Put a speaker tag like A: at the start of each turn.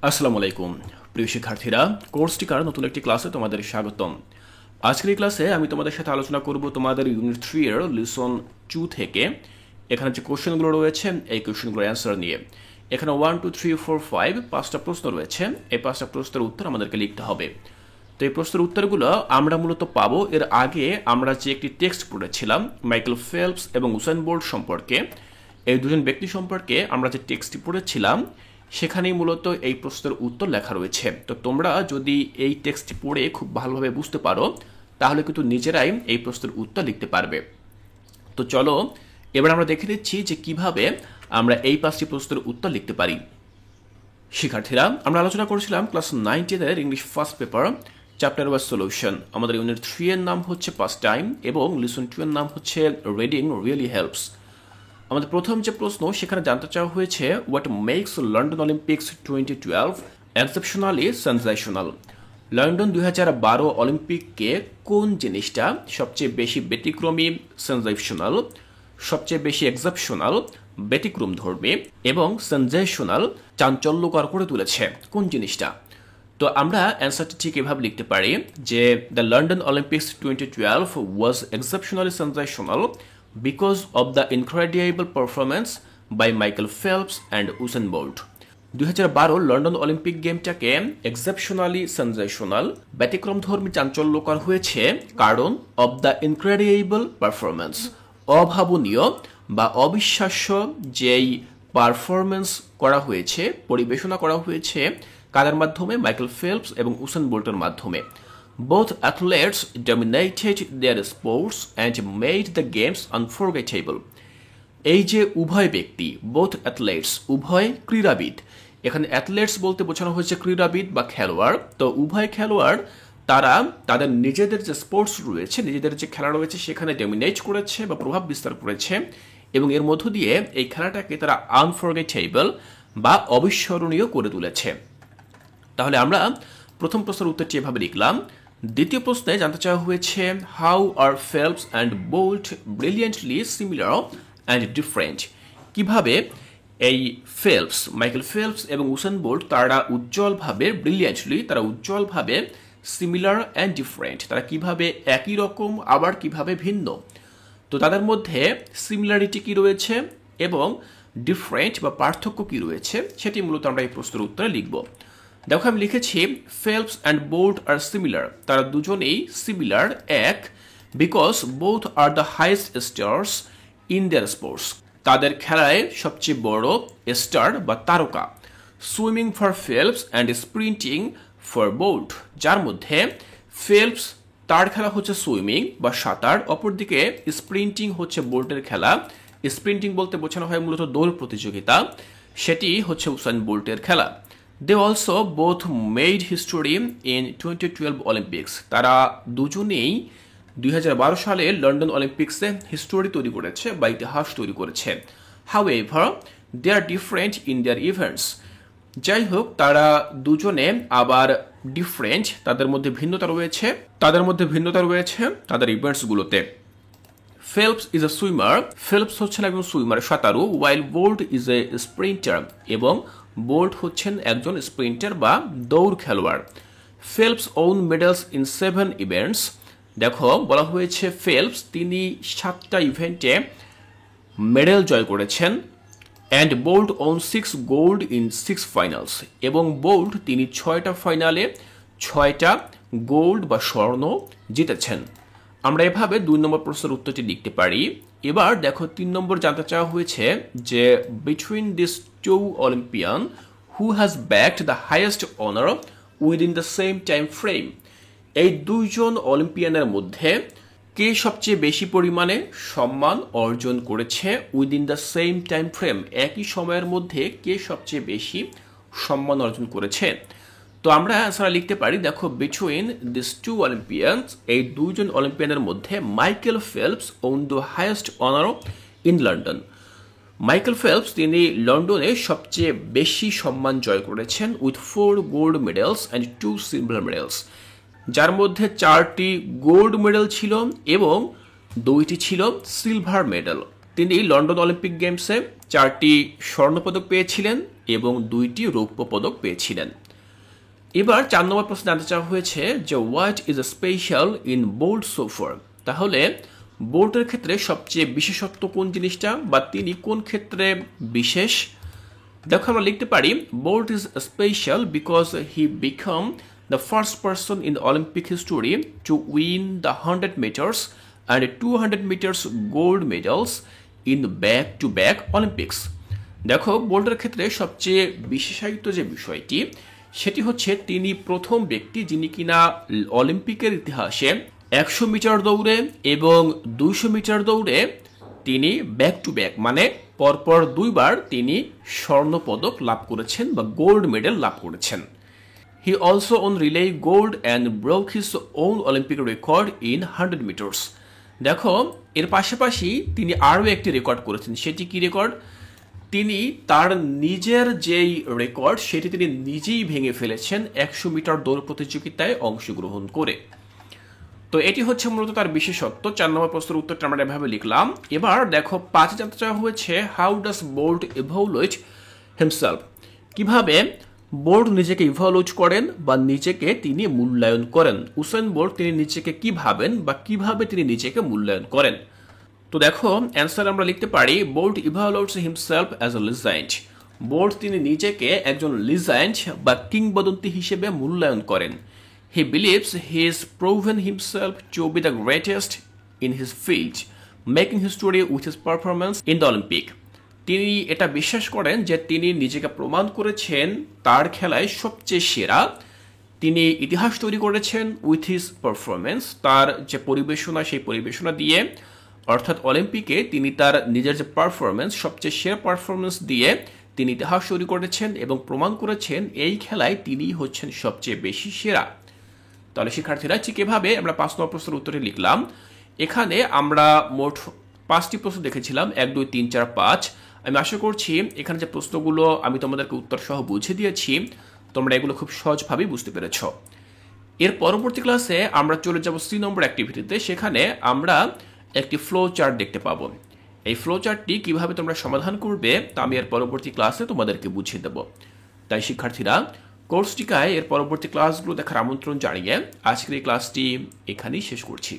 A: আসসালামু আলাইকুম প্রিয় শিক্ষার্থীরা, কোর্স টিকার নতুন একটি ক্লাসে তোমাদের স্বাগতম। আজকের এই ক্লাসে আমি তোমাদের সাথে আলোচনা করব তোমাদের ইউনিট 3 এর লেসন 2 থেকে এখানে যে কোশ্চেনগুলো রয়েছে এই কোশ্চেনগুলোর অ্যান্সার নিয়ে। এখানে 1 2 3 4 5 পাঁচটা প্রশ্ন রয়েছে। এই পাঁচটা প্রশ্নের উত্তর আমাদেরকে লিখতে হবে। তো এই প্রশ্নের উত্তরগুলো আমরা মূলত পাবো এর আগে আমরা যে একটি টেক্সট পড়েছিলাম মাইকেল ফেলপস এবং উসাইন বোল্ট সম্পর্কে। এই দুজন ব্যক্তি সম্পর্কে আমরা যে টেক্সটটি পড়েছিলাম সেখানেই মূলত এই প্রশ্নের উত্তর লেখা রয়েছে। তো তোমরা যদি এই টেক্সটটি পড়ে খুব ভালোভাবে বুঝতে পারো তাহলে কিন্তু নিজেরাই এই প্রশ্নের উত্তর লিখতে পারবে। তো চলো এবার আমরা দেখে নিচ্ছি যে কিভাবে আমরা এই পাঁচটি প্রশ্নের উত্তর লিখতে পারি। শিক্ষার্থীরা, আমরা আলোচনা করেছিলাম ক্লাস 9 এর English first paper chapter wise solution. আমাদের ইউনিট 3 এর নাম হচ্ছে পাস্ট টাইম এবং লেসন 2 এর নাম হচ্ছে রিডিং রিয়েলি হেল্পস। আমাদের প্রথম যে প্রশ্ন সেখানে জানতে চাওয়া হয়েছে what makes London Olympics 2012 exceptionally sensational. London 2012 অলিম্পিককে কোন জিনিসটা সবচেয়ে বেশি ব্যতিক্রমী সেনসেশনাল, সবচেয়ে বেশি এক্সেপশনাল ব্যতিক্রমধর্মী এবং সেনসেশনাল চাঞ্চল্যকর করে তুলেছে, কোন জিনিসটা? তো আমরা অ্যান্সারটি ঠিক এভাবে লিখতে পারি যে the London Olympics 2012 was exceptionally sensational because of the incredible performance by Michael Phelps and Usain Bolt. 2012 London Olympic গেমটাকে এক্সেপশনালি সেনসেশনাল ব্যতিক্রমধর্মী চাঞ্চল্যকর হয়েছে কারণ অব দ্য ইনক্রেডিবল পারফরমেন্স, অভাবনীয় বা অবিশ্বাস্য যেই পারফরমেন্স করা হয়েছে, পরিবেশনা করা হয়েছে কাদের মাধ্যমে? মাইকেল ফেলপস এবং উসাইন বোল্টের মাধ্যমে। Both athletes dominated their sports and made the games unforgettable. এই যে উভয় ব্যক্তি, both athletes উভয় ক্রীড়াবিদ, এখানে অ্যাথলেটস বলতে বোঝানো হয়েছে ক্রীড়াবিদ বা খেলোয়াড়। তো উভয় খেলোয়াড় তারা তাদের নিজেদের যে স্পোর্টস রয়েছে, নিজেদের যে খেলা রয়েছে সেখানে ডমিনেট করেছে বা প্রভাব বিস্তার করেছে এবং এর মধ্য দিয়ে এই খেলাটাকে তারা আনফরগেটেবল বা অবিস্মরণীয় করে তুলেছে। তাহলে আমরা প্রথম প্রশ্নের উত্তরটি এভাবে লিখলাম। দ্বিতীয় প্রশ্নে জানতে চাওয়া হয়েছে how are Phelps and Bolt brilliantly similar and different. কিভাবে এই ফেলপস, মাইকেল ফেলপস এবং উসাইন বোল্ট তারা উজ্জ্বলভাবে সিমিলার অ্যান্ড ডিফারেন্ট, তারা কিভাবে একই রকম আবার কিভাবে ভিন্ন। তো তাদের মধ্যে সিমিলারিটি কি রয়েছে এবং ডিফারেন্ট বা পার্থক্য কি রয়েছে সেটি মূলত আমরা এই প্রশ্নের উত্তরে লিখব। দেখো আমি লিখেছি Phelps and Bolt are similar, তারা দুজনেই সিমিলার এক, because both are the highest stars in their sports, তাদের খেলায় সবচেয়ে বড় স্টার বা তারকা। Swimming for Phelps and sprinting for Bolt, যার মধ্যে ফেলপস তার খেলা হচ্ছে সুইমিং বা সাঁতার, অপরদিকে স্প্রিন্টিং হচ্ছে বোল্টের খেলা। স্প্রিন্টিং বলতে বোঝানো হয় মূলত দৌড় প্রতিযোগিতা, সেটি হচ্ছে উসাইন বোল্টের খেলা। They also both made history in 2012 Olympics. তারা দুজনেই 2012 সালে লন্ডন অলিম্পিক্সে হিস্টোরি তৈরি করেছে বা ইতিহাস তৈরি করেছে। However, they are different in their events. যাই হোক, তারা দুজনে আবার ডিফারেন্ট, তাদের মধ্যে ভিন্নতা রয়েছে তাদের ইভেন্টসগুলোতে। Phelps is a swimmer, Phelps হচ্ছেন একজন সুইমার সাঁতারু, while Bolt is a sprinter, এবং বোল্ট হচ্ছেন একজন স্প্রিন্টার বা দৌড় খেলোয়াড়। Phelps won medals in 7 events. দেখো বলা হয়েছে ফেলপস তিনি 7টা ইভেন্টে মেডেল জয় করেছেন। And Bolt won 6 gold in 6 finals, এবং বোল্ট তিনি 6টা ফাইনালে 6টা গোল্ড বা স্বর্ণ জিতেছেন। আমরা এভাবে 2 নম্বর প্রশ্নের উত্তরটি লিখতে পারি। এবার দেখো 3 নম্বর জানতে চাওয়া হয়েছে যে between this two Olympian who has backed the highest honour within the same time frame. এই দুইজন অলিম্পিয়ানের মধ্যে কে সবচেয়ে বেশি পরিমাণে সম্মান অর্জন করেছে within the same time frame, একই সময়ের মধ্যে কে সবচেয়ে বেশি সম্মান অর্জন করেছে। তো আমরা অ্যান্সার লিখতে পারি, দেখো বিটুইন দিস টু অলিম্পিয়ানস, এই দুইজন অলিম্পিয়ানের মধ্যে Michael Phelps won the highest honour in London. Michael Phelps তিনি লন্ডনে সবচেয়ে বেশি সম্মান জয় করেছেন with 4 gold medals and 2 silver medals, যার মধ্যে 4টি গোল্ড মেডেল ছিল এবং 2টি ছিল সিলভার মেডেল। তিনি লন্ডন অলিম্পিক গেমসে 4টি স্বর্ণপদক পেয়েছিলেন এবং 2টি রৌপ্য পদক পেয়েছিলেন। এবার 4 নম্বর প্রশ্ন জানতে চাওয়া হয়েছে যে what is a special in Bolt so far. তাহলে বোল্টের ক্ষেত্রে সবচেয়ে বিশেষত্ব কোন জিনিসটা, বা তিনি কোন ক্ষেত্রে বিশেষ। দেখো আমরা লিখতে পারি Bolt is special because he became the first person in the Olympic history to win the 100 metres and 200 metres gold medals in back to back Olympics. দেখো বোল্টের ক্ষেত্রে সবচেয়ে বিশেষায়িত যে বিষয়টি সেটি হচ্ছে তিনি প্রথম ব্যক্তি যিনি কিনা অলিম্পিকের ইতিহাসে 100 মিটার দৌড়ে এবং 200 মিটার দৌড়ে তিনি ব্যাক টু ব্যাক মানে পরপর 2বার তিনি স্বর্ণ পদক লাভ করেছেন বা গোল্ড মেডেল লাভ করেছেন। He also won relay gold and broke his own Olympic record in 100 metres. দেখো এর পাশাপাশি তিনি আরও একটি রেকর্ড করেছেন। সেটি কি রেকর্ড? তিনি তার নিজের যেই রেকর্ড সেটি তিনি নিজেই ভেঙে ফেলেছেন 100 মিটার দৌড় প্রতিযোগিতায় অংশগ্রহণ করে। তো এটি হচ্ছে মূলত তার বিশেষত্ব। 4 নম্বর প্রশ্নের উত্তরটা আমরা এভাবে লিখলাম। এবার দেখো 5 জানতে চাওয়া হয়েছে how does Bolt evaluate himself. কিভাবে বোল্ট নিজেকে ইভালুয়েট করেন বা নিজেকে তিনি মূল্যায়ন করেন। উসেন বোল্ট তিনি নিজেকে কি ভাবেন বা কিভাবে তিনি নিজেকে মূল্যায়ন করেন। তো দেখো অ্যান্সার আমরা লিখতে পারি Bolt evaluates himself as a legend. Bolt তিনি নিজেকে একজন লিজেন্ড বা কিংবদন্তি হিসেবে মূল্যায়ন করেন। He believes he has proven himself to be the greatest in his field, making history with his performance in the Olympic. তিনি এটা বিশ্বাস করেন যে তিনি নিজেকে প্রমাণ করেছেন তার খেলায় সবচেয়ে সেরা। তিনি ইতিহাস তৈরি করেছেন উইথ হিজ পারফরমেন্স, তার যে পরিবেশনা সেই পরিবেশনা দিয়ে, অর্থাৎ অলিম্পিকে তিনি তার নিজের যে পারফরমেন্স সবচেয়ে সেরা পারফরমেন্স দিয়ে তিনি ইতিহাস তৈরি করেছেন এবং প্রমাণ করেছেন এই খেলায় তিনি হচ্ছেন সবচেয়ে বেশি সেরা। তাহলে শিক্ষার্থীরা ঠিক এভাবে আমরা 5 নম্বর প্রশ্নের উত্তরে লিখলাম। এখানে আমরা মোট 5টি প্রশ্ন দেখেছিলাম, 1 2 3 4 5। আমি আশা করছি এখানে যে প্রশ্নগুলো আমি তোমাদেরকে উত্তর সহ বুঝিয়ে দিয়েছি তোমরা এগুলো খুব সহজভাবেই বুঝতে পেরেছ। এর পরবর্তী ক্লাসে আমরা চলে যাব 3 নম্বর অ্যাক্টিভিটিতে। সেখানে আমরা একটি ফ্লো চার্ট দেখতে পাবো। এই ফ্লো চার্টটি কিভাবে তোমরা সমাধান করবে তা আমি এর পরবর্তী ক্লাসে তোমাদেরকে বুঝিয়ে দেব। তাই শিক্ষার্থীরা কোর্সটিকায় এর পরবর্তী ক্লাসগুলো দেখার আমন্ত্রণ জানিয়ে আজকের এই ক্লাসটি এখানেই শেষ করছি।